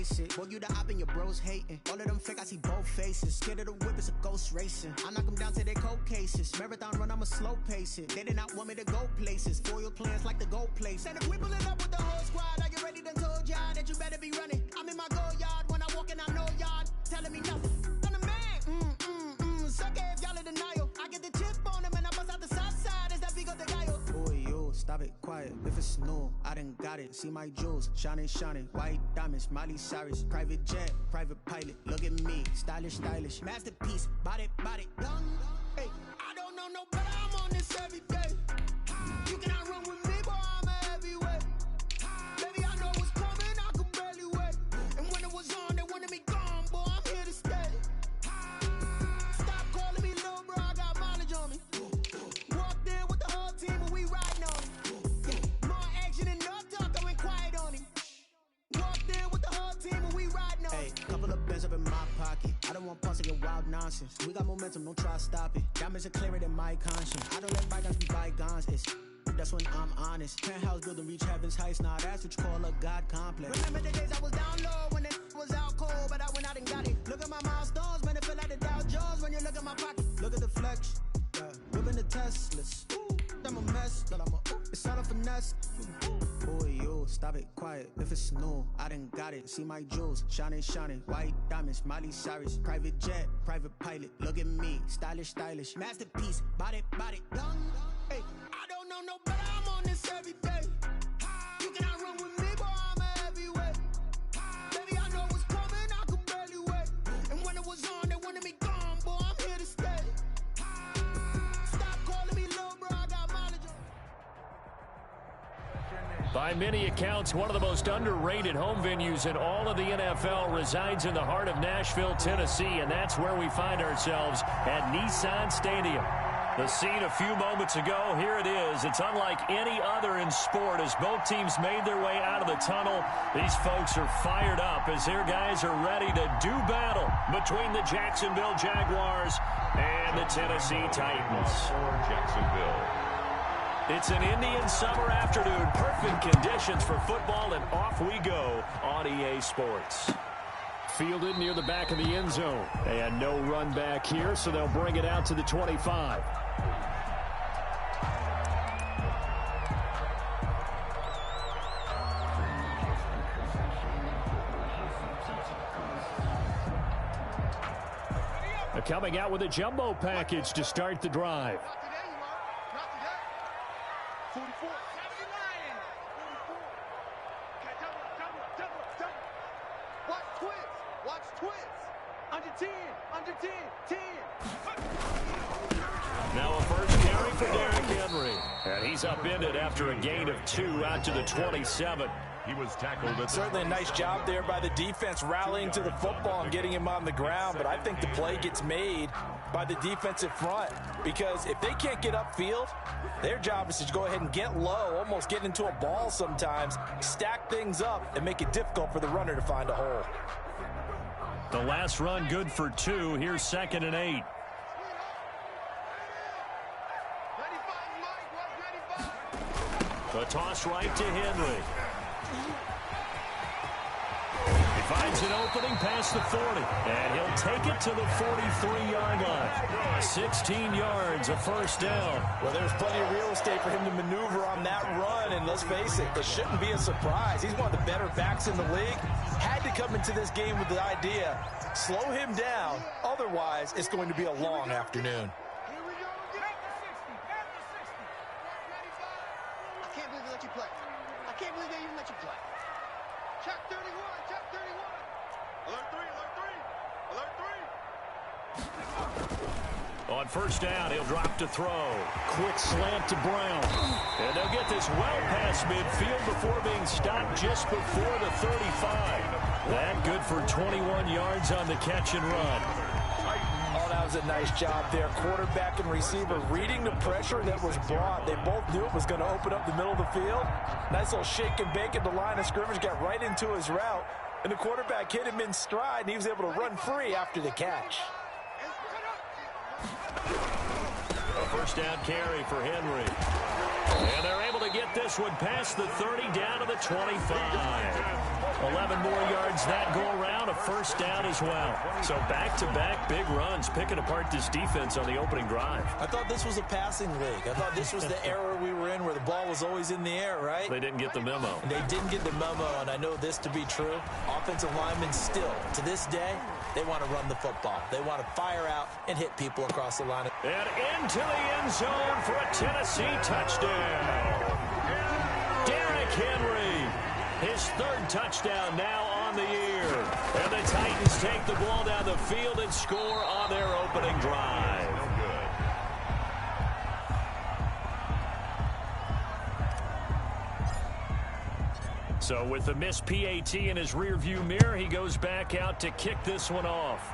face it. Boy, you the op and your bros hating. All of them fake, I see both faces. Scared of the whip, it's a ghost racing. I knock them down to their cold cases. Marathon run, I'ma slow pace it. They did not want me to go places. Foil plans like the gold place. And if we pulling up with the whole squad, are you ready? Done told y'all that you better be running. I'm in my go yard when I walk in, I know y'all telling me nothing. I'm the man. Sucker if y'all in denial. I get the chip on them and I bust out the south side. Is that Vigo de Gallo? Boy, yo, stop it, quiet. If it's new, I done got it. See my jewels, shining, shining. White diamonds, Miley Cyrus. Private jet, private pilot. Look at me, stylish, stylish. Masterpiece, body, body, young. Hey, I don't know no better. I'm on this every day. You cannot run with me, boy. I'm a heavyweight. Baby, I know what's coming. I could barely wait. And when it was on, they wanted me gone, boy. I'm here to stay. Stop calling me little bro. I got mileage on me. Walked in with the whole team, and we riding on him. More action and no talk. I went quiet on him. Walked in with the whole team, and we riding on him. Hey, couple of bands up in my pocket. I don't want pause to get wild nonsense. We got momentum, don't try to stop it. Diamonds are clearer than my conscience. I don't let bygones be bygones. That's when I'm honest. Penthouse building reach heaven's heights. Nah, that's what you call a God complex. Remember the days I was down low when it was out cold, but I went out and got it. Look at my milestones, man, it feel like the Dow Jones when you look at my pocket. Look at the flex, whipping the Teslas. I'm a mess, but it's all a finesse. Boy, yo, stop it, quiet. If it's new, I done got it. See my jewels, shining, shining. White diamonds, Miley Cyrus. Private jet, private pilot. Look at me, stylish, stylish. Masterpiece, body, body, young. Hey, I don't know no better. I'm on this every day. You cannot run with me, boy. I'm a heavyweight. Baby, I know what's coming. I could barely wait. And when it was on, they wanted me gone, boy. I'm here to stay. Stop calling me little bro. I got mileage on. By many accounts, one of the most underrated home venues in all of the NFL resides in the heart of Nashville, Tennessee, and that's where we find ourselves at Nissan Stadium. The scene a few moments ago, here it is. It's unlike any other in sport as both teams made their way out of the tunnel. These folks are fired up as their guys are ready to do battle between the Jacksonville Jaguars and the Tennessee Titans. Jacksonville. It's an Indian summer afternoon. Perfect conditions for football, and off we go on EA Sports. Fielded near the back of the end zone. And no run back here, so they'll bring it out to the 25. Coming out with a jumbo package to start the drive. Now a first carry for Derrick Henry. And he's upended after a gain of 2 out to the 27. He was tackled. Certainly a nice job there by the defense rallying to the football and getting him on the ground, but I think the play gets made by the defensive front because if they can't get upfield, their job is to go ahead and get low, almost get into a ball sometimes, stack things up, and make it difficult for the runner to find a hole. The last run good for 2. Here's 2nd and 8. The toss right to Henry. He finds an opening past the 40, and he'll take it to the 43-yard line. 16 yards, a first down. Well, there's plenty of real estate for him to maneuver on that run, and let's face it, it shouldn't be a surprise. He's one of the better backs in the league. Had to come into this game with the idea, slow him down, otherwise it's going to be a long afternoon. On first down, he'll drop to throw. Quick slant to Brown. And they'll get this well past midfield before being stopped just before the 35. That good for 21 yards on the catch and run. Oh, that was a nice job there. Quarterback and receiver reading the pressure that was brought. They both knew it was going to open up the middle of the field. Nice little shake and bake at the line of scrimmage, got right into his route. And the quarterback hit him in stride, and he was able to run free after the catch. A first down carry for Henry. And they're able to get this one past the 30 down to the 25. 11 more yards that go around, a first down as well. So back-to-back big runs, picking apart this defense on the opening drive. I thought this was a passing league. I thought this was the era we were in where the ball was always in the air, right? They didn't get the memo. They didn't get the memo, and I know this to be true. Offensive linemen still, to this day, they want to run the football. They want to fire out and hit people across the line. And into the end zone for a Tennessee touchdown. Derrick Henry, his third touchdown now on the year. And the Titans take the ball down the field and score on their opening drive. So with the missed PAT in his rearview mirror, he goes back out to kick this one off.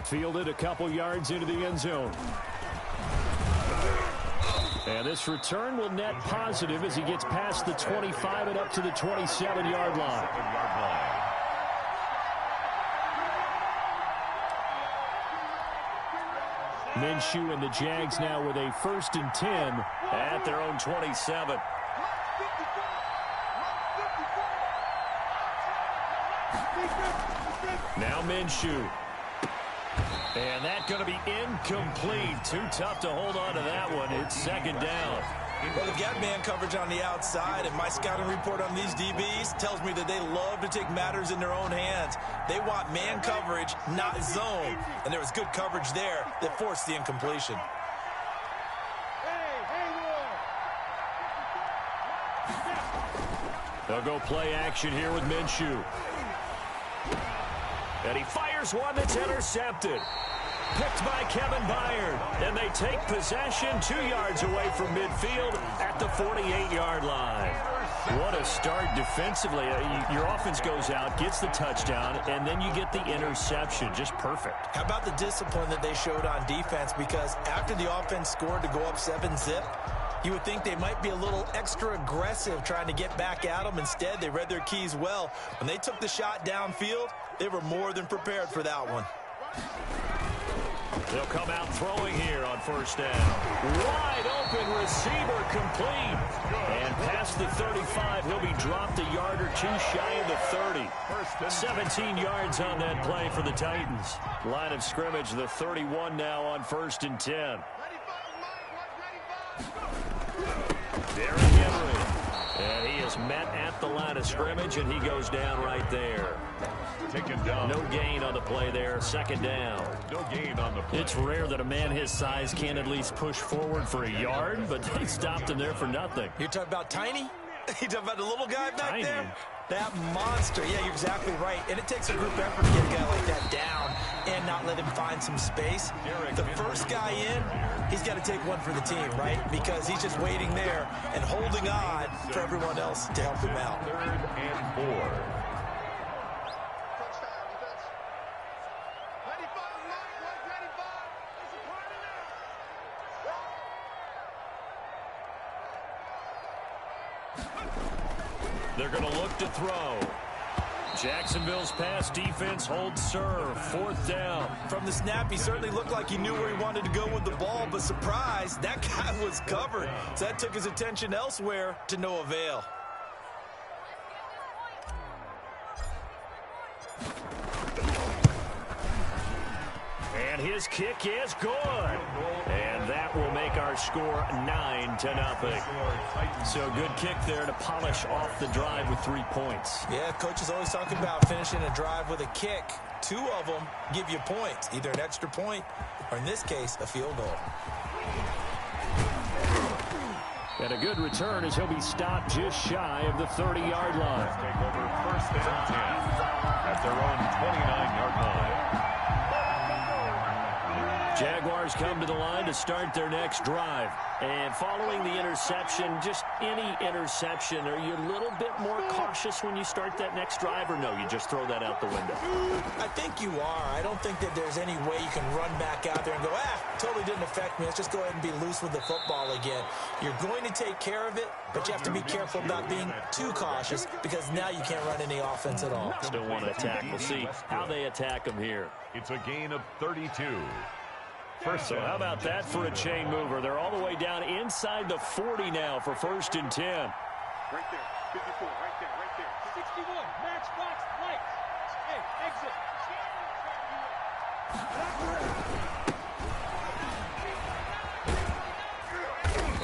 Fielded a couple yards into the end zone. And this return will net positive as he gets past the 25 and up to the 27-yard line. Minshew and the Jags now with a 1st and 10 at their own 27. Now Minshew. And that's going to be incomplete. Too tough to hold on to that one. It's 2nd down. Well, they've got man coverage on the outside, and my scouting report on these DBs tells me that they love to take matters in their own hands. They want man coverage, not zone. And there was good coverage there that forced the incompletion. They'll go play action here with Minshew. And he fires one that's intercepted. Picked by Kevin Byard. And they take possession 2 yards away from midfield at the 48-yard line. What a start defensively. Your offense goes out, gets the touchdown, and then you get the interception. Just perfect. How about the discipline that they showed on defense? Because after the offense scored to go up 7-zip, you would think they might be a little extra aggressive trying to get back at them. Instead, they read their keys well. When they took the shot downfield, they were more than prepared for that one. They'll come out throwing here on 1st down. Wide open receiver complete. And past the 35, he'll be dropped a yard or two shy of the 30. 17 yards on that play for the Titans. Line of scrimmage, the 31 now on 1st and 10. Derrick Henry. And he is met at the line of scrimmage, and he goes down right there. Taken down. No gain on the play there. 2nd down. No gain on the play. It's rare that a man his size can't at least push forward for a yard, but they stopped him there for nothing. You're talking about Tiny? You talking about the little guy back Tiny. there? That monster. Yeah, you're exactly right. And it takes a group effort to get a guy like that down and not let him find some space. The first guy in, he's got to take one for the team, right? Because he's just waiting there and holding on for everyone else to help him out. 3rd and 4. They're going to look to throw. Jacksonville's pass defense holds serve. 4th down. From the snap, he certainly looked like he knew where he wanted to go with the ball, but surprise, that guy was covered. So that took his attention elsewhere to no avail. And his kick is good. And that will make our score 9-0. So good kick there to polish off the drive with 3 points. Yeah, coach is always talking about finishing a drive with a kick. 2 of them give you points, either an extra point or, in this case, a field goal. And a good return as he'll be stopped just shy of the 30-yard line. Take over 1st and 10 at their own 29-yard line. Jaguars come to the line to start their next drive. And following the interception, just any interception, are you a little bit more cautious when you start that next drive, or no, you just throw that out the window? I think you are. I don't think that there's any way you can run back out there and go, totally didn't affect me. Let's just go ahead and be loose with the football again. You're going to take care of it, but you have to be careful about being too cautious because now you can't run any offense at all. Still want to attack. We'll see how they attack them here. It's a gain of 32. So how about that for a chain mover? They're all the way down inside the 40 now for 1st and 10. Right there, 54, right there, right there.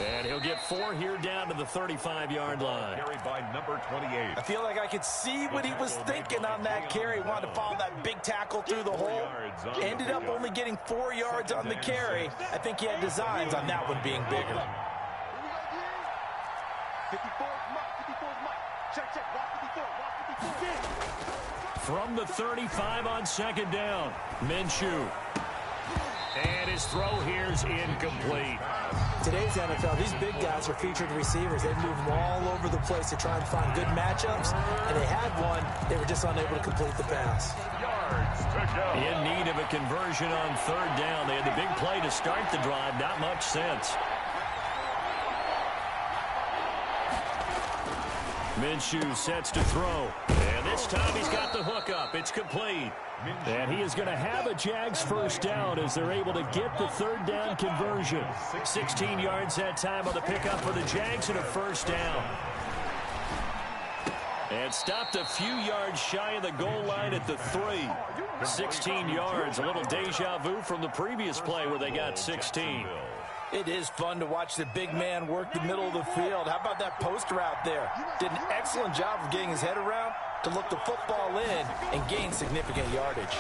And he'll get 4 here down to the 35-yard line. Carried by number 28. I feel like I could see what he was thinking on that carry. Wanted to follow that big tackle through the hole. Ended up only getting 4 yards on the carry. I think he had designs on that one being bigger. From the 35 on second down, Minshew. And his throw here's incomplete. Today's NFL, these big guys are featured receivers. They move them all over the place to try and find good matchups. And they had one. They were just unable to complete the pass. Yards to go. In need of a conversion on third down. They had the big play to start the drive. Not much sense. Minshew sets to throw. And this time he's got the hook up. It's complete. And he is going to have a Jags first down as they're able to get the third down conversion. 16 yards that time on the pickup for the Jags and a first down. And stopped a few yards shy of the goal line at the 3. 16 yards, a little deja vu from the previous play where they got 16. It is fun to watch the big man work the middle of the field. How about that post route there? Did an excellent job of getting his head around to look the football in and gain significant yardage.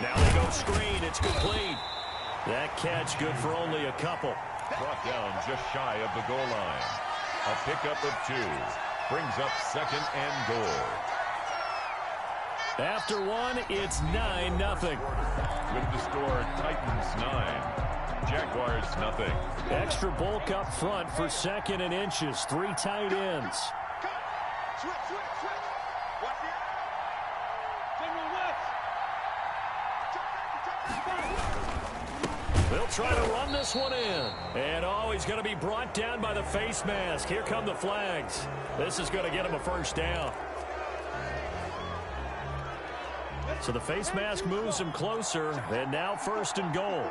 Now they go screen. It's complete. That catch good for only a couple. Brought down just shy of the goal line. A pickup of 2. Brings up second and goal. After one, it's 9-0. With the score, Titans 9. Jaguars nothing. Extra bulk up front for second and inches. 3 tight ends. They'll try to run this one in. And he's going to be brought down by the face mask. Here come the flags. This is going to get him a first down. So the face mask moves him closer. And now first and goal.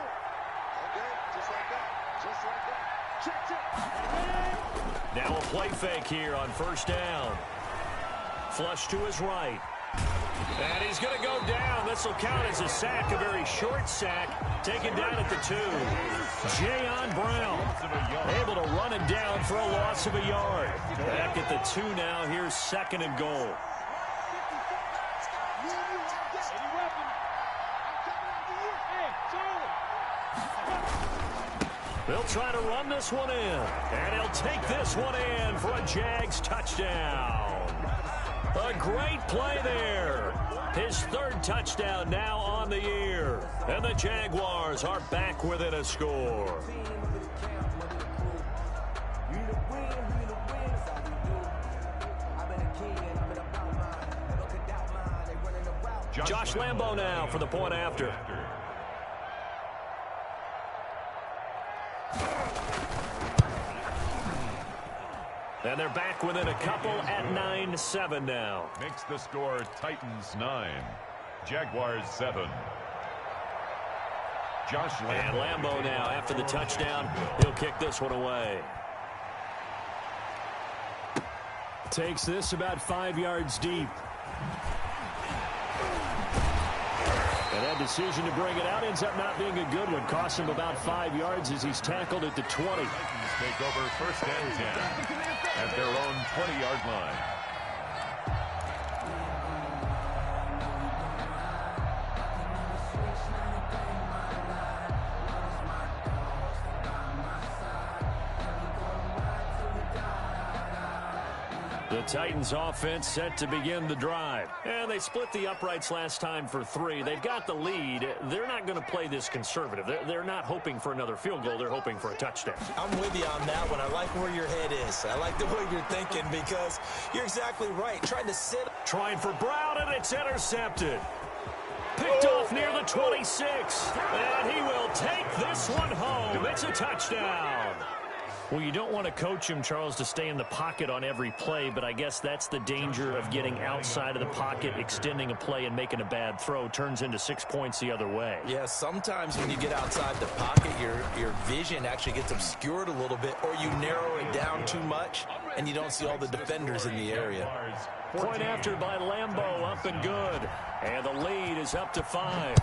Now a play fake here on first down. Flush to his right. And he's going to go down. This will count as a sack, a very short sack. Taken down at the 2. Jayon Brown able to run him down for a loss of a yard. Back at the 2 now. Here's second and goal. They'll try to run this one in. And he'll take this one in for a Jags touchdown. A great play there. His 3rd touchdown now on the year. And the Jaguars are back within a score. Josh Lambo now for the point after. And they're back within a couple at 9-7 now. Makes the score Titans 9. Jaguars 7. Josh Lambo. And Lambo now after the touchdown. He'll kick this one away. Takes this about 5 yards deep. And that decision to bring it out ends up not being a good one. Costs him about 5 yards as he's tackled at the 20. Titans take over first and 10 at their own 20-yard line. The Titans offense set to begin the drive. And they split the uprights last time for 3. They've got the lead. They're not going to play this conservative. They're not hoping for another field goal. They're hoping for a touchdown. I'm with you on that one. I like where your head is. I like the way you're thinking because you're exactly right. Trying to sit. Trying for Brown, and it's intercepted. Picked off near the 26. And he will take this one home. It's a touchdown. Well, you don't want to coach him, Charles, to stay in the pocket on every play, but I guess that's the danger of getting outside of the pocket, extending a play, and making a bad throw. Turns into 6 points the other way. Yeah, sometimes when you get outside the pocket, your vision actually gets obscured a little bit, or you narrow it down too much, and you don't see all the defenders in the area. Point after by Lambeau, up and good. And the lead is up to 5.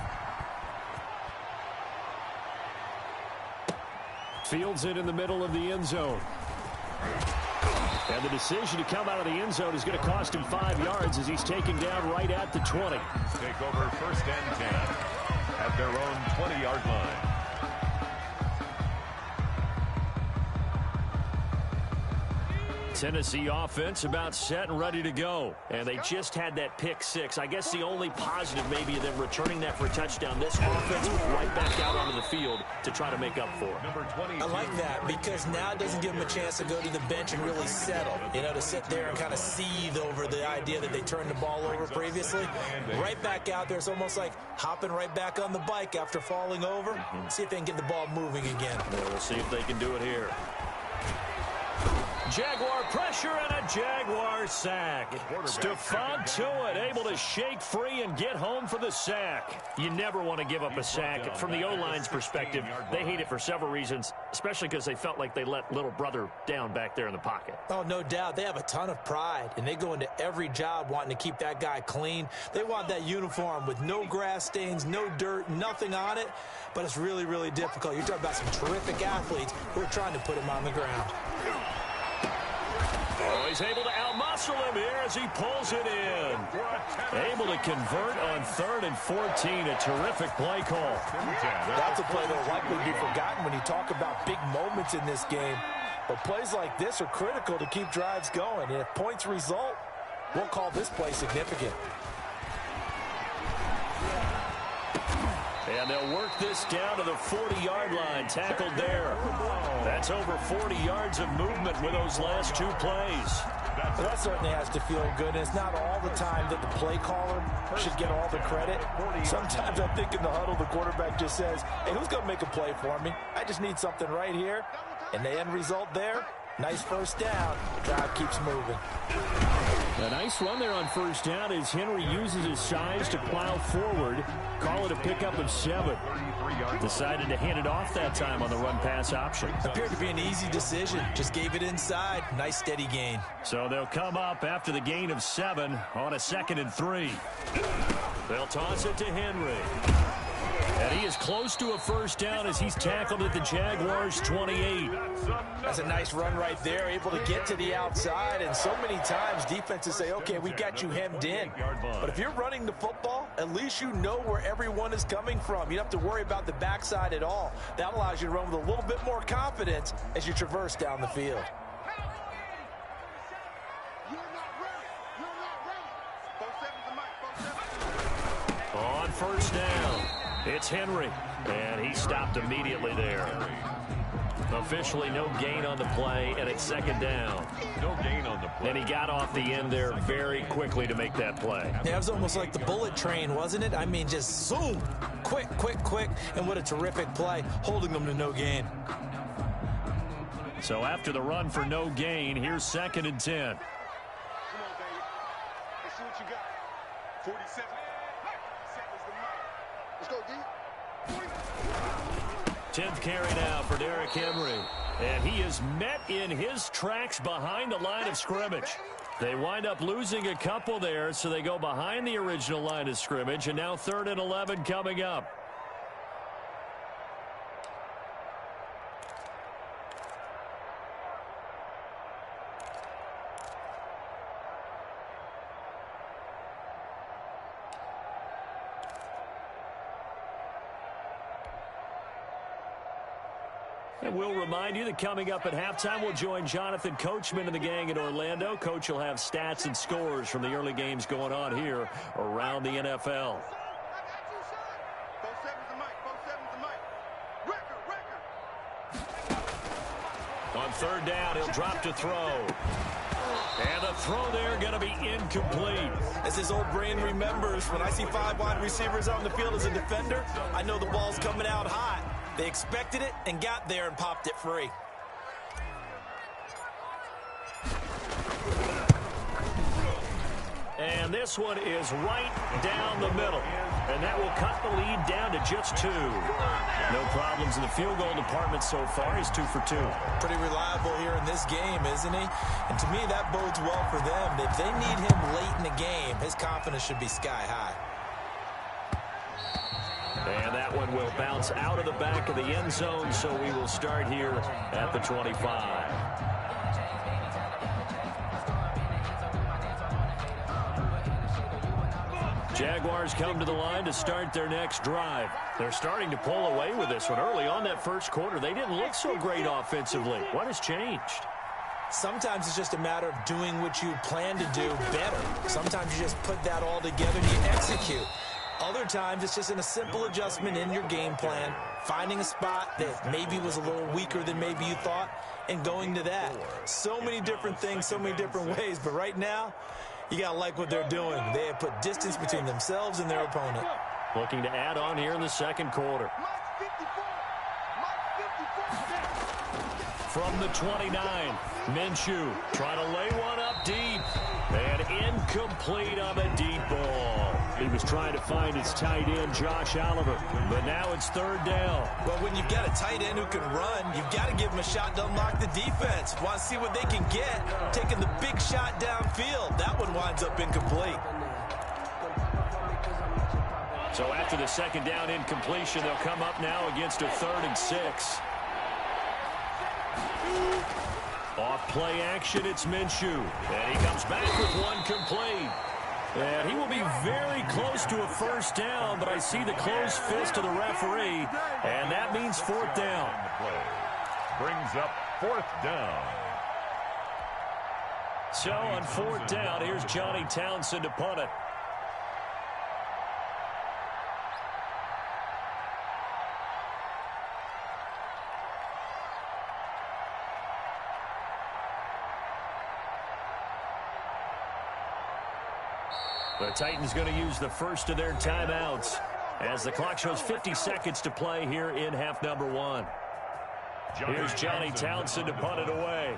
Fields it in the middle of the end zone. And the decision to come out of the end zone is going to cost him 5 yards as he's taken down right at the 20. Take over 1st and 10 at their own 20-yard line. Tennessee offense about set and ready to go. And they just had that pick 6. I guess the only positive maybe of them returning that for a touchdown. This offense right back out onto the field to try to make up for it. I like that because now it doesn't give them a chance to go to the bench and really settle. You know, to sit there and kind of seethe over the idea that they turned the ball over previously. Right back out there. It's almost like hopping right back on the bike after falling over. See if they can get the ball moving again. Well, we'll see if they can do it here. Jaguar pressure and a Jaguar sack. Stephon Tuitt able to shake free and get home for the sack. You never want to give up a sack. From the O-line's perspective, they hate it for several reasons, especially because they felt like they let little brother down back there in the pocket. Oh, no doubt. They have a ton of pride, and they go into every job wanting to keep that guy clean. They want that uniform with no grass stains, no dirt, nothing on it, but it's really, really difficult. You're talking about some terrific athletes who are trying to put him on the ground. Oh, he's able to outmuscle him here as he pulls it in. Able to convert on 3rd and 14. A terrific play call. That's a play that will likely be forgotten when you talk about big moments in this game. But plays like this are critical to keep drives going. And if points result, we'll call this play significant. And they'll work this down to the 40-yard line. Tackled there. That's over 40 yards of movement with those last 2 plays. Well, that certainly has to feel good. And it's not all the time that the play caller should get all the credit. Sometimes I think in the huddle, the quarterback just says, hey, who's going to make a play for me? I just need something right here. And the end result there, nice first down. Drive keeps moving. A nice run there on first down as Henry uses his size to plow forward. Call it a pickup of 7. Decided to hand it off that time on the run-pass option. Appeared to be an easy decision. Just gave it inside. Nice steady gain. So they'll come up after the gain of 7 on a 2nd and 3. They'll toss it to Henry. And he is close to a first down as he's tackled at the Jaguars' 28. That's a nice run right there, able to get to the outside. And so many times defenses say, okay, we got you hemmed in. But if you're running the football, at least you know where everyone is coming from. You don't have to worry about the backside at all. That allows you to run with a little bit more confidence as you traverse down the field. On first down, it's Henry, and he stopped immediately there. Officially no gain on the play, and it's 2nd down. No gain on the play. And he got off the end there very quickly to make that play. Yeah, it was almost like the bullet train, wasn't it? I mean, just zoom, quick, quick, quick, and what a terrific play, holding them to no gain. So after the run for no gain, here's 2nd and 10. Come on, baby. Let's see what you got. 47. 7's the mark. Let's go, D. 10th carry now for Derrick Henry. And he is met in his tracks behind the line of scrimmage. They wind up losing a couple there, so they go behind the original line of scrimmage, and now 3rd and 11 coming up. And we'll remind you that coming up at halftime, we'll join Jonathan Coachman and the gang in Orlando. Coach will have stats and scores from the early games going on here around the NFL. On 3rd down, he'll drop to throw. And the throw there going to be incomplete. As his old brain remembers, when I see 5 wide receivers out in the field as a defender, I know the ball's coming out hot. They expected it and got there and popped it free. And this one is right down the middle. And that will cut the lead down to just 2. No problems in the field goal department so far. He's 2 for 2. Pretty reliable here in this game, isn't he? And to me, that bodes well for them. If they need him late in the game, his confidence should be sky high. And that one will bounce out of the back of the end zone, so we will start here at the 25. Jaguars come to the line to start their next drive. They're starting to pull away with this one. Early on that first quarter, they didn't look so great offensively. What has changed? Sometimes it's just a matter of doing what you plan to do better. Sometimes you just put that all together and you execute. Other times it's just a simple adjustment in your game plan, finding a spot that maybe was a little weaker than maybe you thought, and going to that. So many different things, so many different ways, but right now, you got to like what they're doing. They have put distance between themselves and their opponent. Looking to add on here in the second quarter. From the 29, Minshew trying to lay one up deep. And incomplete on the deep ball. He was trying to find his tight end, Josh Oliver. But now it's 3rd down. Well, when you've got a tight end who can run, you've got to give him a shot to unlock the defense. Want to see what they can get. Taking the big shot downfield. That one winds up incomplete. So after the second down incompletion, they'll come up now against a 3rd and 6. Off play action, it's Minshew. And he comes back with one complete. And he will be very close to a first down, but I see the closed fist of the referee, and that means 4th down. Brings up 4th down. So on 4th down, here's Johnny Townsend to punt it. The Titans going to use the first of their timeouts as the clock shows 50 seconds to play here in half number 1. Here's Johnny Townsend to punt it away.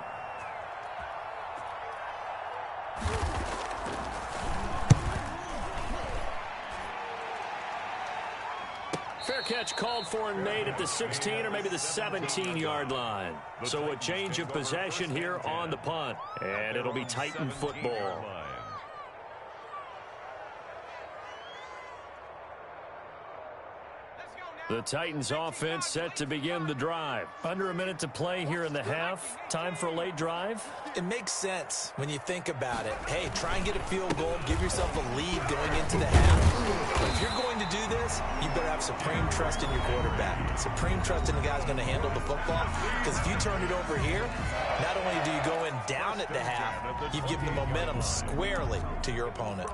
Fair catch called for and made at the 16 or maybe the 17-yard line. So a change of possession here on the punt. And it'll be Titan football. The Titans offense set to begin the drive. Under a minute to play here in the half. Time for a late drive. It makes sense when you think about it. Hey, try and get a field goal. Give yourself a lead going into the half. But if you're going to do this, you better have supreme trust in your quarterback. Supreme trust in the guy who's going to handle the football. Because if you turn it over here, not only do you go in down at the half, you've given the momentum squarely to your opponent.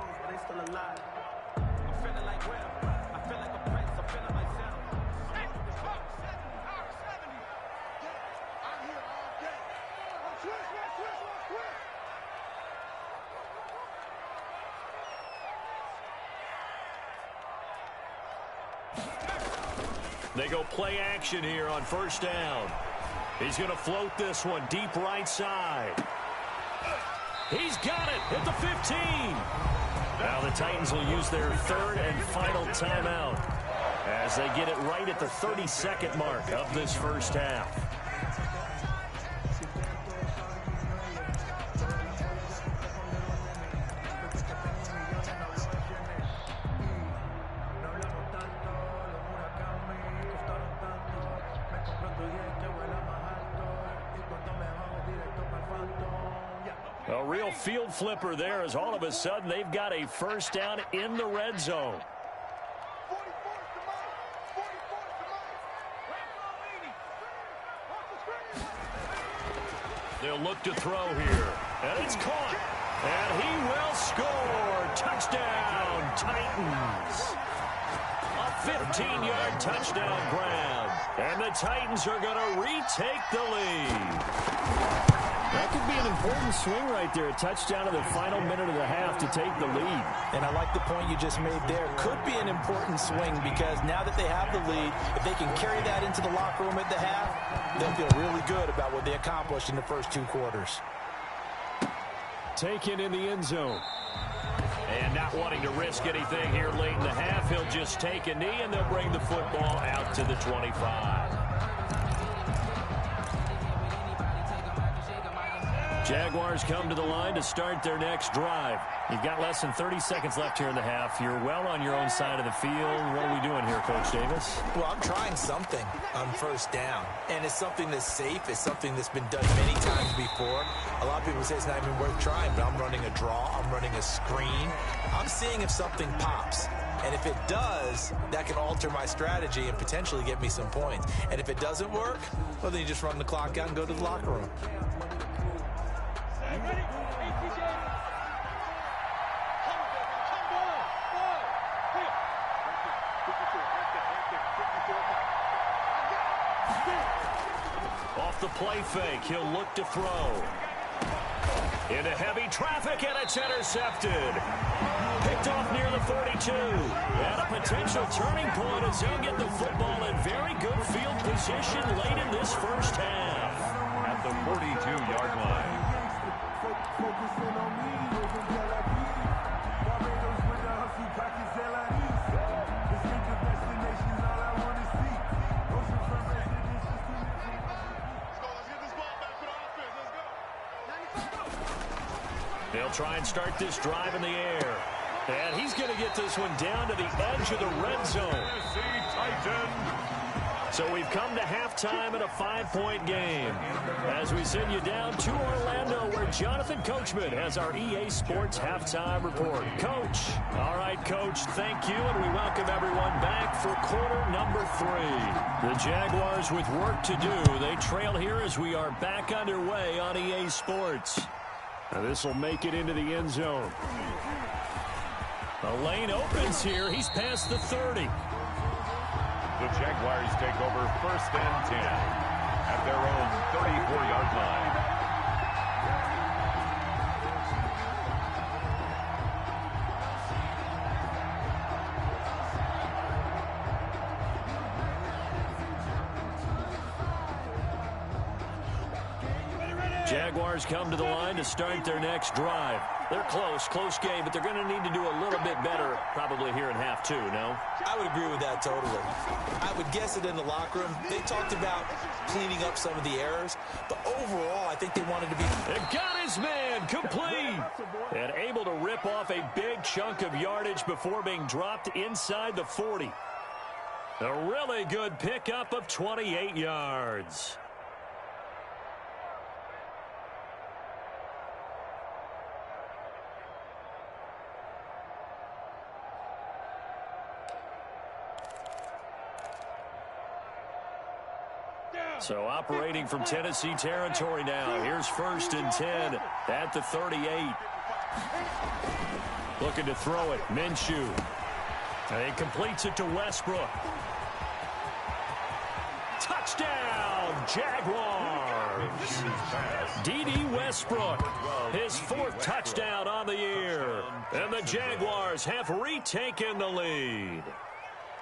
They go play action here on first down. He's going to float this one deep right side. He's got it at the 15. Now the Titans will use their 3rd and final timeout as they get it right at the 32nd mark of this first half. A real field flipper there as all of a sudden they've got a first down in the red zone. They'll look to throw here. And it's caught. And he will score. Touchdown, Titans. A 15-yard touchdown grab. And the Titans are going to retake the lead. That could be an important swing right there. A touchdown in the final minute of the half to take the lead. And I like the point you just made there. Could be an important swing because now that they have the lead, if they can carry that into the locker room at the half, they'll feel really good about what they accomplished in the first 2 quarters. Taken in the end zone. And not wanting to risk anything here late in the half, he'll just take a knee, and they'll bring the football out to the 25. Jaguars come to the line to start their next drive. You've got less than 30 seconds left here in the half. You're well on your own side of the field. What are we doing here, Coach Davis? Well, I'm trying something on first down, and it's something that's safe. It's something that's been done many times before. A lot of people say it's not even worth trying, but I'm running a draw. I'm running a screen. I'm seeing if something pops. And if it does, that can alter my strategy and potentially get me some points. And if it doesn't work, well, then you just run the clock out and go to the locker room. Off the play fake, he'll look to throw. Into heavy traffic, and it's intercepted. Picked off near the 42. And a potential turning point as he'll get the football in very good field position late in this first half. At the 42-yard line. They'll try and start this drive in the air. And he's going to get this one down to the edge of the red zone. So we've come to halftime in a 5-point game. As we send you down to Orlando, where Jonathan Coachman has our EA Sports halftime report. Coach. All right, Coach, thank you, and we welcome everyone back for quarter number 3. The Jaguars with work to do. They trail here as we are back underway on EA Sports. Now this will make it into the end zone. The lane opens here. He's past the 30. The Jaguars take over first and 10 at their own 34-yard line. Jaguars come to the line to start their next drive. They're close game, but they're going to need to do a little bit better probably here in half 2, no? I would agree with that totally. I would guess it in the locker room. They talked about cleaning up some of the errors, but overall, I think they wanted to be... It got his man complete. And able to rip off a big chunk of yardage before being dropped inside the 40. A really good pickup of 28 yards. So operating from Tennessee territory now. Here's first and 10 at the 38. Looking to throw it. Minshew. And he completes it to Westbrook. Touchdown, Jaguars. D.D. Westbrook, his 4th touchdown on the year. And the Jaguars have retaken the lead.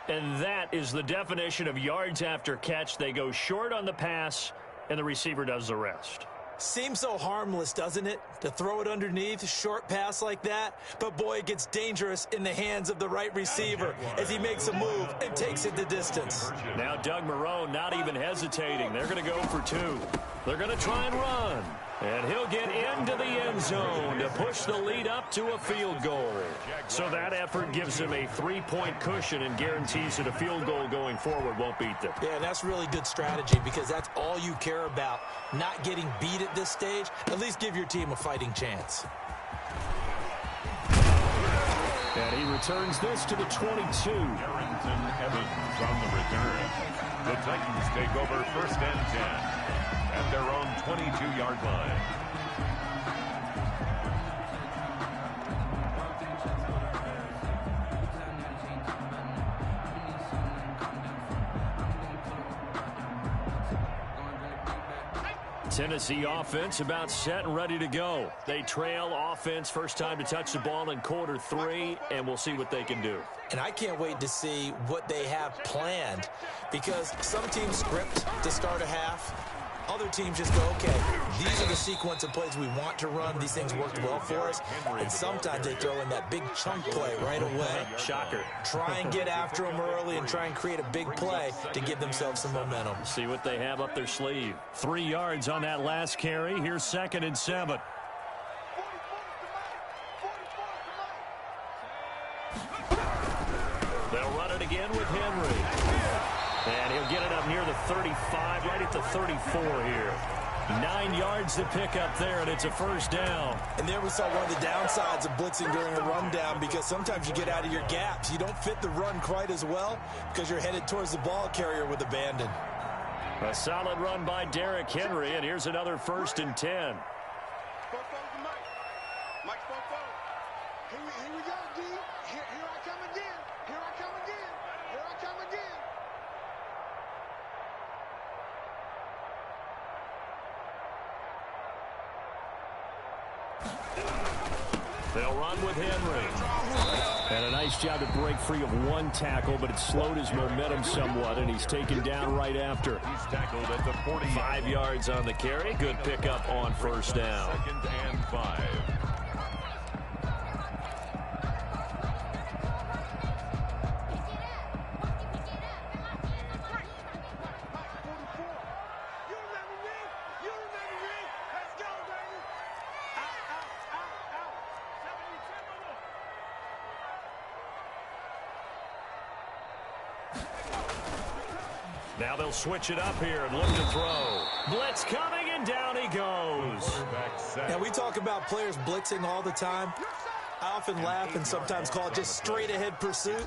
And that is the definition of yards after catch. They go short on the pass, and the receiver does the rest. Seems so harmless, doesn't it? To throw it underneath, short pass like that. But, boy, it gets dangerous in the hands of the right receiver as he makes a move and takes it the distance. Now Doug Marrone not even hesitating. They're going to go for 2. They're going to try and run. And he'll get into the end zone to push the lead up to a field goal. So that effort gives him a 3-point cushion and guarantees that a field goal going forward won't beat them. Yeah, that's really good strategy because that's all you care about. Not getting beat at this stage. At least give your team a fighting chance. And he returns this to the 22. Darrington Evans on the return. The Titans take over first and 10 at their own 22-yard line. Tennessee offense about set and ready to go. They trail offense first time to touch the ball in quarter 3, and we'll see what they can do. And I can't wait to see what they have planned because some teams script to start a half. Other teams just go, okay, these are the sequence of plays we want to run. These things worked well for us. And sometimes they throw in that big chunk play right away. Shocker. Try and get after them early and try and create a big play to give themselves some momentum. See what they have up their sleeve. 3 yards on that last carry. Here's 2nd and 7. They'll run it again with Henry. And he'll get it up near the 35, right at the 34 here. 9 yards to pick up there, and it's a first down. And there we saw one of the downsides of blitzing during a rundown, because sometimes you get out of your gaps. You don't fit the run quite as well because you're headed towards the ball carrier with abandon. A solid run by Derrick Henry, and here's another 1st and 10. Here we go, D. Here I come again. Here I come again. Here I come again. They'll run with Henry. And a nice job to break free of 1 tackle, but it slowed his momentum somewhat, and he's taken down right after. He's tackled at the 40. 5 yards on the carry. Good pickup on first down. 2nd and 5. Now they'll switch it up here and look to throw. Blitz coming, and down he goes. Now, we talk about players blitzing all the time. I often laugh and sometimes call it just straight-ahead pursuit.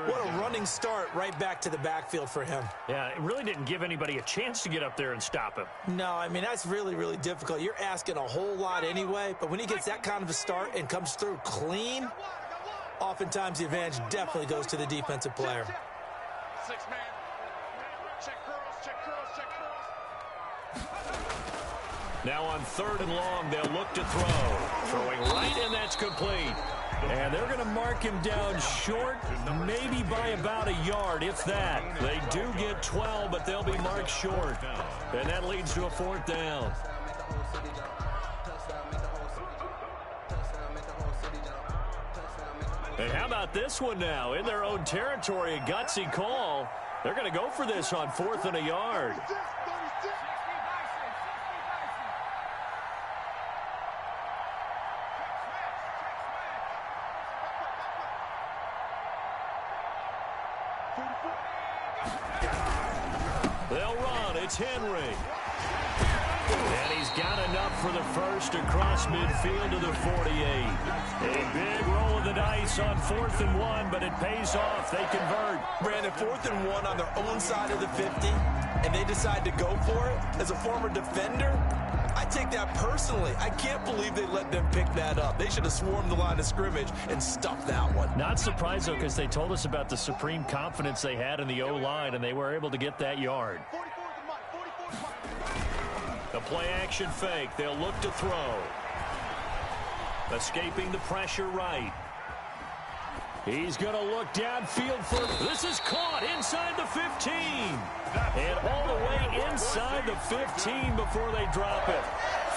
What a running start right back to the backfield for him. Yeah, it really didn't give anybody a chance to get up there and stop him. No, I mean, that's really, really difficult. You're asking a whole lot anyway, but when he gets that kind of a start and comes through clean, oftentimes the advantage definitely goes to the defensive player. 6-man. Check curls, check curls. Now on 3rd and long, they'll look to throw. Throwing right, and that's complete. And they're going to mark him down short, maybe by about a yard, if that. They do get 12, but they'll be marked short. And that leads to a 4th down. And how about this one now? In their own territory, a gutsy call. They're going to go for this on 4th and a yard. They'll run. It's Henry. And he's got enough for the first across midfield to the 48. A big roll of the dice on 4th and 1, but it pays off. They convert. Brandon, 4th and 1 on their own side of the 50, and they decide to go for it. As a former defender, I take that personally. I can't believe they let them pick that up. They should have swarmed the line of scrimmage and stuffed that one. Not surprised, though, because they told us about the supreme confidence they had in the O-line, and they were able to get that yard. The play-action fake. They'll look to throw. Escaping the pressure right. He's going to look downfield for... This is caught inside the 15. And all the way inside the 15 before they drop it.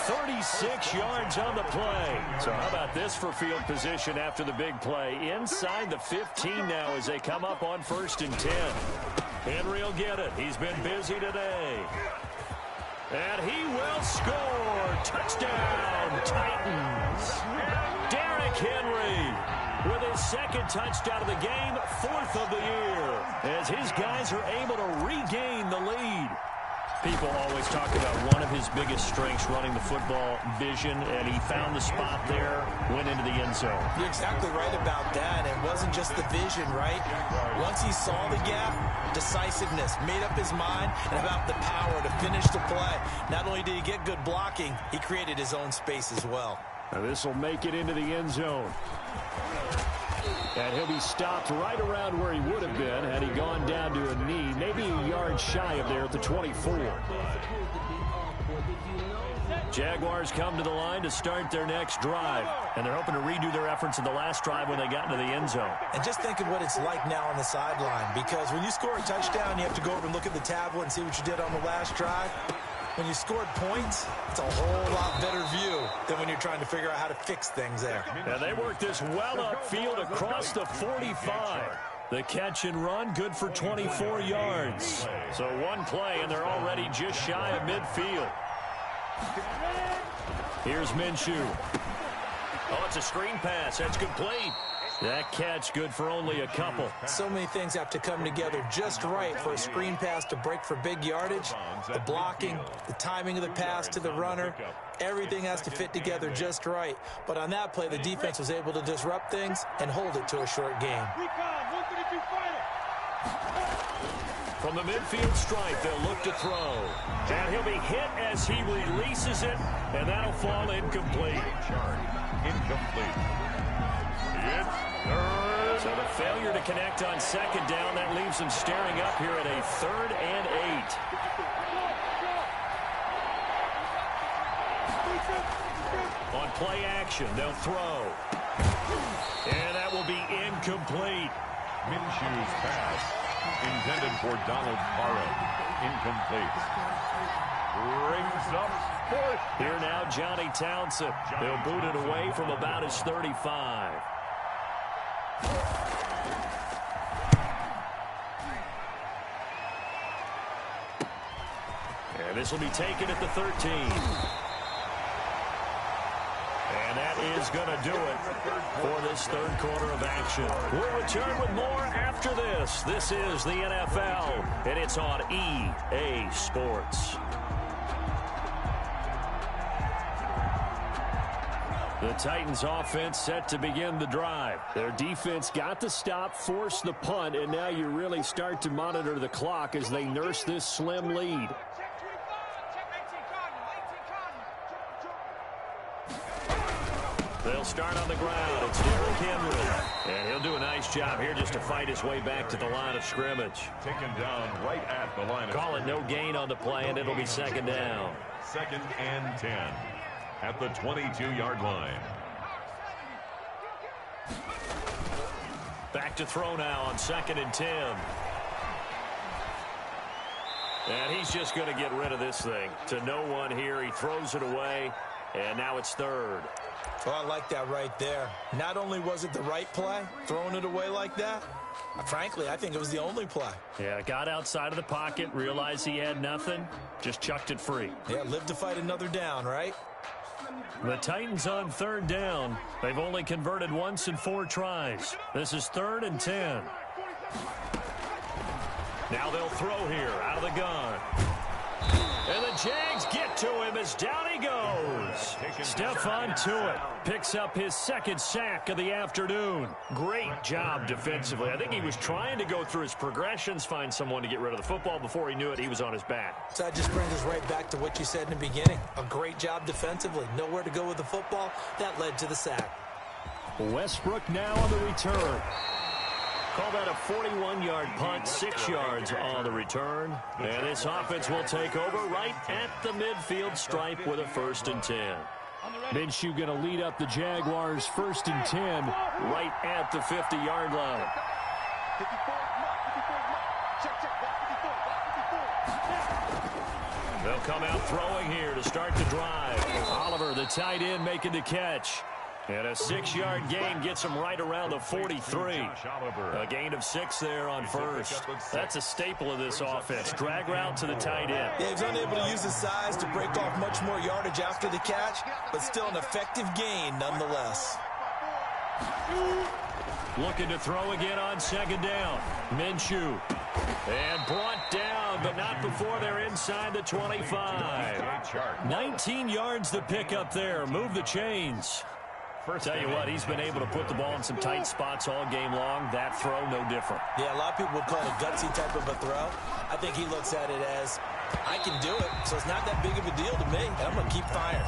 36 yards on the play. So how about this for field position after the big play? Inside the 15 now as they come up on 1st and 10. Henry will get it. He's been busy today. And he will score. Touchdown, Titans. Derrick Henry with his 2nd touchdown of the game, 4th of the year, as his guys are able to regain the lead. People always talk about one of his biggest strengths, running the football, vision, and he found the spot there, went into the end zone. You're exactly right about that. It wasn't just the vision, right? Once he saw the gap, decisiveness, made up his mind, and about the power to finish the play. Not only did he get good blocking, he created his own space as well. Now this will make it into the end zone. And he'll be stopped right around where he would have been had he gone down to a knee, maybe a yard shy of there at the 24. Jaguars come to the line to start their next drive, and they're hoping to redo their efforts in the last drive when they got into the end zone. And just think of what it's like now on the sideline, because when you score a touchdown, you have to go over and look at the tablet and see what you did on the last drive. When you scored points, it's a whole lot better view than when you're trying to figure out how to fix things there. And they worked this well upfield across the 45. The catch and run, good for 24 yards. So one play, and they're already just shy of midfield. Here's Minshew. Oh, it's a screen pass. That's complete. That catch good for only a couple. So many things have to come together just right for a screen pass to break for big yardage. The blocking, the timing of the pass to the runner, everything has to fit together just right. But on that play, the defense was able to disrupt things and hold it to a short game. From the midfield stripe, they'll look to throw. And he'll be hit as he releases it, and that'll fall incomplete. Incomplete. So the failure to connect on second down, that leaves them staring up here at a 3rd and 8. On play action, they'll throw. And that will be incomplete. Minshew's pass intended for Donald Parham. Incomplete. Brings up fourth. Here now, Johnny Townsend. They'll boot it away from about his 35. And this will be taken at the 13. And that is going to do it for this third quarter of action. We'll return with more after this. This is the NFL, and it's on EA Sports. The Titans offense set to begin the drive. Their defense got the stop, forced the punt, and now you really start to monitor the clock as they nurse this slim lead. They'll start on the ground. It's Derrick Henry. And he'll do a nice job here just to fight his way back to the line of scrimmage. Taken down right at the line of Call it no gain on the play, and it'll be second down. 2nd and 10 at the 22-yard line. Back to throw now on 2nd and 10. And he's just going to get rid of this thing. To no one here. He throws it away, and now it's 3rd. Oh, I like that right there. Not only was it the right play, throwing it away like that, frankly, I think it was the only play. Yeah, got outside of the pocket, realized he had nothing, just chucked it free. Yeah, live to fight another down, right? The Titans on 3rd down. They've only converted once in 4 tries. This is 3rd and 10. Now they'll throw here out of the gun. And the Jags get to him as down he goes. Stephon Tuitt picks up his 2nd sack of the afternoon. Great job defensively. I think he was trying to go through his progressions, find someone to get rid of the football. Before he knew it, he was on his back. So that just brings us right back to what you said in the beginning. A great job defensively. Nowhere to go with the football. That led to the sack. Westbrook now on the return. Call that a 41-yard punt, 6 yards on the return. And this offense will take over right at the midfield stripe with a 1st and 10. Minshew going to lead up the Jaguars 1st and 10 right at the 50-yard line. They'll come out throwing here to start the drive. Oliver, the tight end, making the catch. And a 6-yard gain gets him right around the 43. A gain of 6 there on 1st. That's a staple of this offense. Drag route to the tight end. Yeah, he's unable to use his size to break off much more yardage after the catch, but still an effective gain nonetheless. Looking to throw again on 2nd down. Minshew. And brought down, but not before they're inside the 25. 19 yards to pick up there. Move the chains. Tell you what, he's been able to put the ball in some tight spots all game long. That throw, no different. Yeah, a lot of people would call it a gutsy type of a throw. I think he looks at it as, I can do it, so it's not that big of a deal to me, and I'm going to keep firing.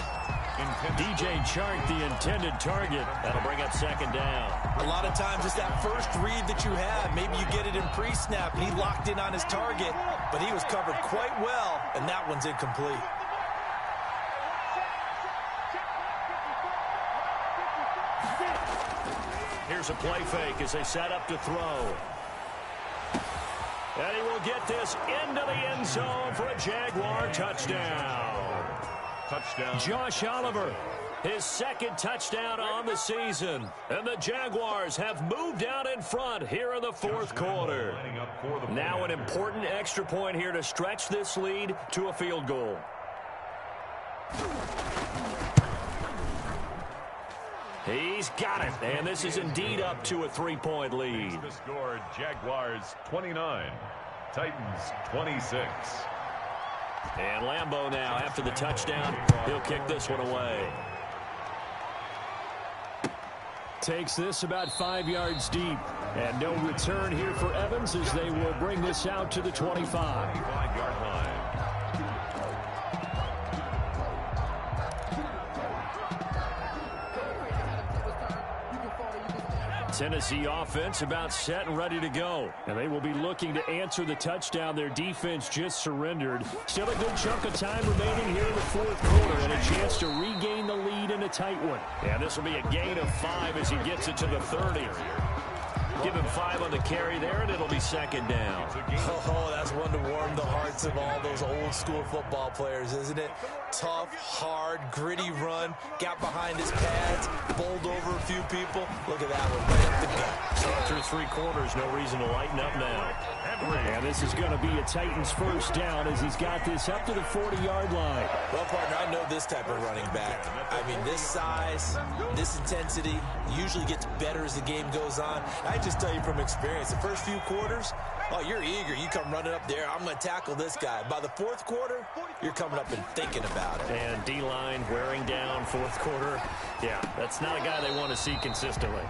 DJ Chark, the intended target. That'll bring up 2nd down. A lot of times it's that first read that you have. Maybe you get it in pre-snap, and he locked in on his target, but he was covered quite well, and that one's incomplete. Here's a play fake as they set up to throw. And he will get this into the end zone for a Jaguar touchdown. Touchdown. Josh Oliver, his second touchdown on the season. And the Jaguars have moved out in front here in the fourth quarter. Now an important extra point here to stretch this lead to a field goal. He's got it, and this is indeed up to a 3-point lead. The score, Jaguars 29, Titans 26. And Lambeau now, after the touchdown, he'll kick this one away. Takes this about 5 yards deep. And no return here for Evans as they will bring this out to the 25. 25-yard line. Tennessee offense about set and ready to go. And they will be looking to answer the touchdown their defense just surrendered. Still a good chunk of time remaining here in the fourth quarter and a chance to regain the lead in a tight one. And this will be a gain of 5 as he gets it to the 30. Give him 5 on the carry there, and it'll be second down. Oh, that's one to warm the hearts of all those old-school football players, isn't it? Tough, hard, gritty run, got behind his pads, bowled over a few people. Look at that one, right up the gut. So through 3 quarters, no reason to lighten up now. And this is going to be a Titans first down as he's got this up to the 40-yard line. Well, partner, I know this type of running back. I mean, this size, this intensity usually gets better as the game goes on. I just tell you from experience, the first few quarters, oh, you're eager. You come running up there, I'm going to tackle this guy. By the fourth quarter, you're coming up and thinking about it. And D-line wearing down fourth quarter. Yeah, that's not a guy they want to see consistently.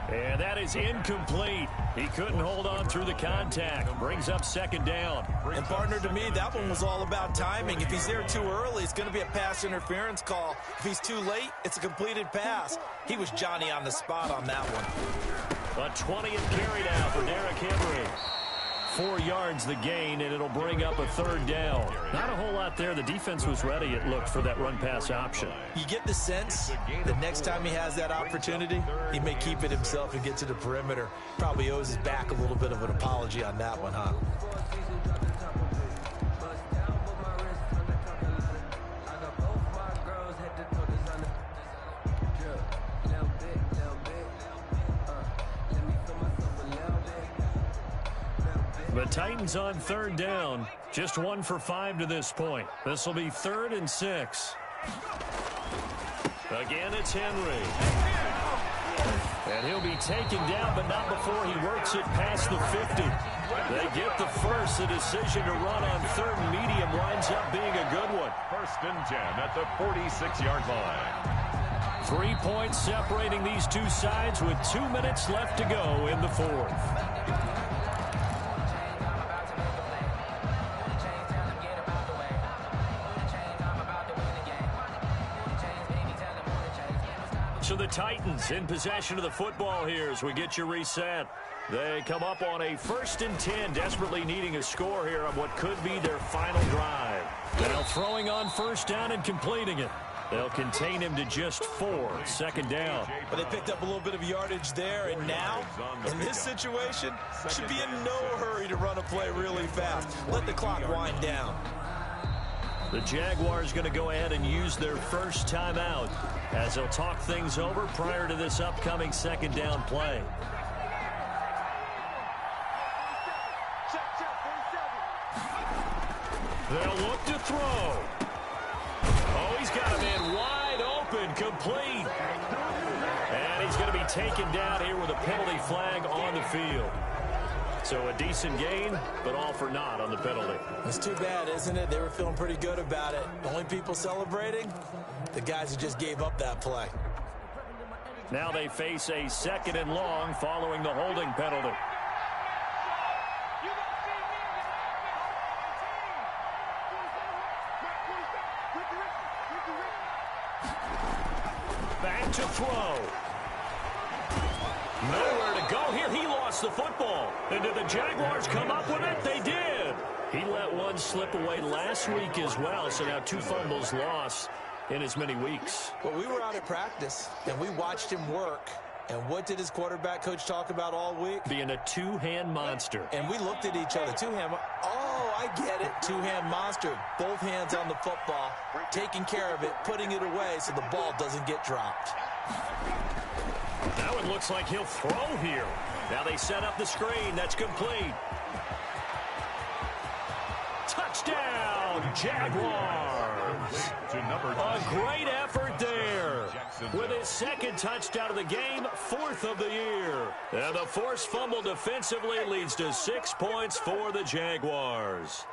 And that is incomplete. He couldn't hold on through the contact. Brings up second down. And, partner, to me, that one was all about timing. If he's there too early, it's going to be a pass interference call. If he's too late, it's a completed pass. He was Johnny on the spot on that one. A 20th carry now for Derrick Henry. 4 yards the gain, and it'll bring up a third down. Not a whole lot there. The defense was ready, it looked, for that run-pass option. You get the sense the next time he has that opportunity, he may keep it himself and get to the perimeter. Probably owes his back a little bit of an apology on that one, huh? The Titans on third down. Just 1 for 5 to this point. This will be 3rd and 6. Again, it's Henry. And he'll be taken down, but not before he works it past the 50. They get the first. The decision to run on 3rd and medium winds up being a good one. 1st and 10 at the 46-yard line. 3 points separating these two sides with 2 minutes left to go in the fourth. So the Titans in possession of the football here as we get you reset. They come up on a 1st and 10, desperately needing a score here on what could be their final drive. Now throwing on first down and completing it. They'll contain him to just 4, second down. But they picked up a little bit of yardage there, and now, in this situation, should be in no hurry to run a play really fast. Let the clock wind down. The Jaguars going to go ahead and use their first timeout as they'll talk things over prior to this upcoming second down play. They'll look to throw. Oh, he's got a man wide open, complete. And he's going to be taken down here with a penalty flag on the field. So a decent gain, but all for naught on the penalty. It's too bad, isn't it? They were feeling pretty good about it. The only people celebrating, the guys who just gave up that play. Now they face a 2nd and long following the holding penalty. Back to throw. Nowhere to go here. He lost the football. And did the Jaguars come up with it? They did. He let one slip away last week as well, so now 2 fumbles lost in as many weeks. Well, we were out at practice, and we watched him work And what did his quarterback coach talk about all week? Being a two-hand monster. And we looked at each other. Two-hand. Oh, I get it. Two-hand monster. Both hands on the football, taking care of it, putting it away so the ball doesn't get dropped. Now it looks like he'll throw here. Now they set up the screen. That's complete. Touchdown, Jaguars. A great effort there. With his second touchdown of the game, 4th of the year. And the forced fumble defensively leads to 6 points for the Jaguars.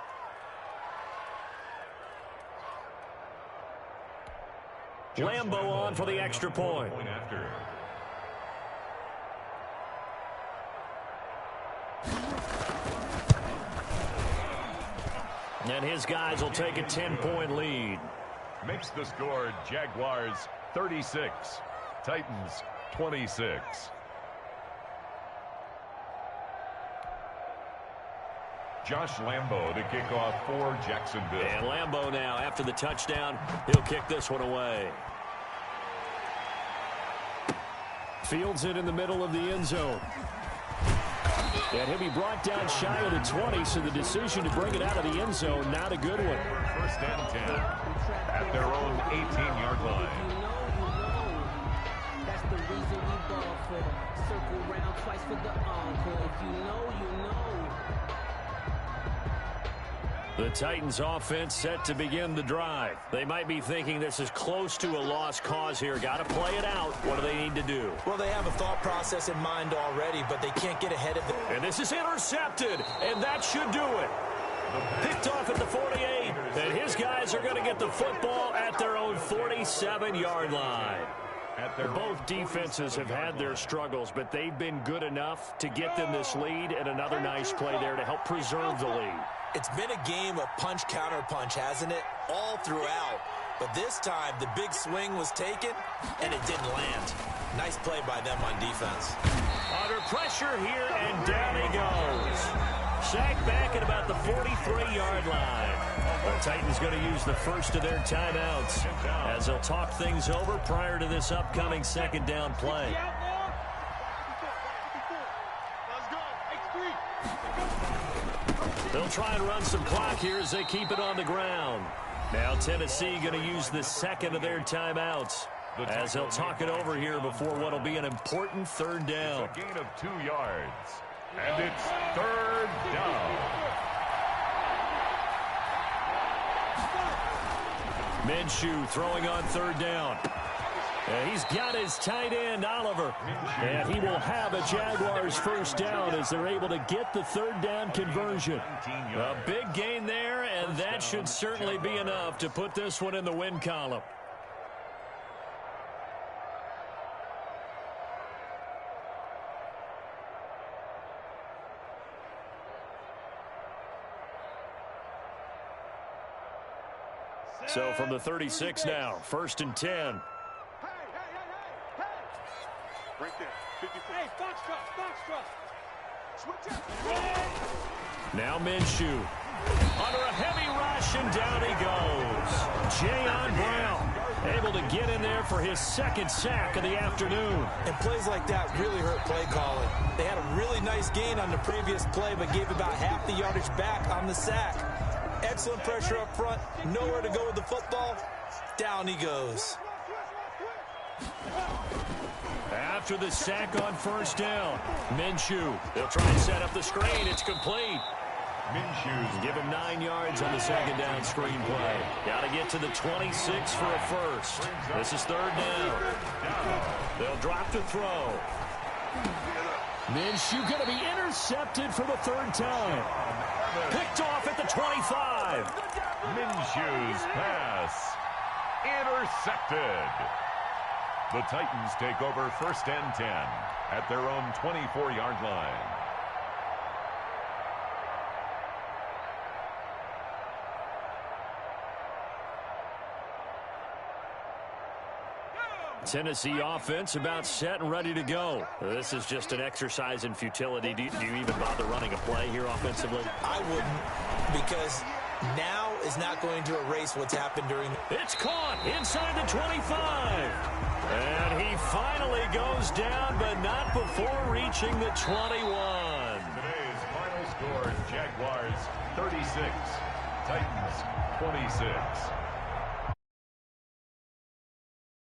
Lambeau on for the extra point. And his guys will take a 10-point lead. Makes the score Jaguars 36, Titans 26. Josh Lambeau to kick off for Jacksonville. And Lambeau now, after the touchdown, he'll kick this one away. Fields it in the middle of the end zone. And he'll be brought down shy of the 20, so the decision to bring it out of the end zone, not a good one. 1st and 10 at their own 18-yard line. That's the reason we ball for. Circle round twice for the encore. If you know, you know. The Titans offense set to begin the drive. They might be thinking this is close to a lost cause here. Got to play it out. What do they need to do? Well, they have a thought process in mind already, but they can't get ahead of it. And this is intercepted, and that should do it. Picked off at the 48, and his guys are going to get the football at their own 47-yard line. Both defenses have had their struggles, but they've been good enough to get them this lead, and another nice play there to help preserve the lead. It's been a game of punch-counter-punch, hasn't it? All throughout. But this time, the big swing was taken, and it didn't land. Nice play by them on defense. Under pressure here, and down he goes. Sacked back at about the 43-yard line. The Titans going to use the first of their timeouts as they'll talk things over prior to this upcoming second down play. They'll try and run some clock here as they keep it on the ground. Now Tennessee going to use the second of their timeouts as they'll talk it over here before what will be an important 3rd down. It's a gain of 2 yards, and it's 3rd down. Minshew throwing on 3rd down. And he's got his tight end, Oliver. And he will have a Jaguars 1st down as they're able to get the 3rd down conversion. A big gain there, and that should certainly be enough to put this one in the win column. So from the 36 now, 1st and 10. Right there. 54. Hey, Foxtrot. Switch up. Now Minshew. Under a heavy rush, and down he goes. Jayon Brown able to get in there for his 2nd sack of the afternoon. And plays like that really hurt play calling. They had a really nice gain on the previous play, but gave about half the yardage back on the sack. Excellent pressure up front. Nowhere to go with the football. Down he goes. After the sack on 1st down, Minshew. They'll try and set up the screen. It's complete. Minshew. Give him 9 yards on the 2nd down screen play. Got to get to the 26 for a 1st. This is 3rd down. They'll drop to throw. Minshew going to be intercepted for the 3rd time. Picked off at the 25. Minshew's pass intercepted. The Titans take over 1st and 10 at their own 24-yard line. Tennessee offense about set and ready to go. This is just an exercise in futility. Do you even bother running a play here offensively? I wouldn't, because now is not going to erase what's happened during. It's caught inside the 25. And he finally he goes down, but not before reaching the 21. Today's final score, Jaguars 36, Titans 26.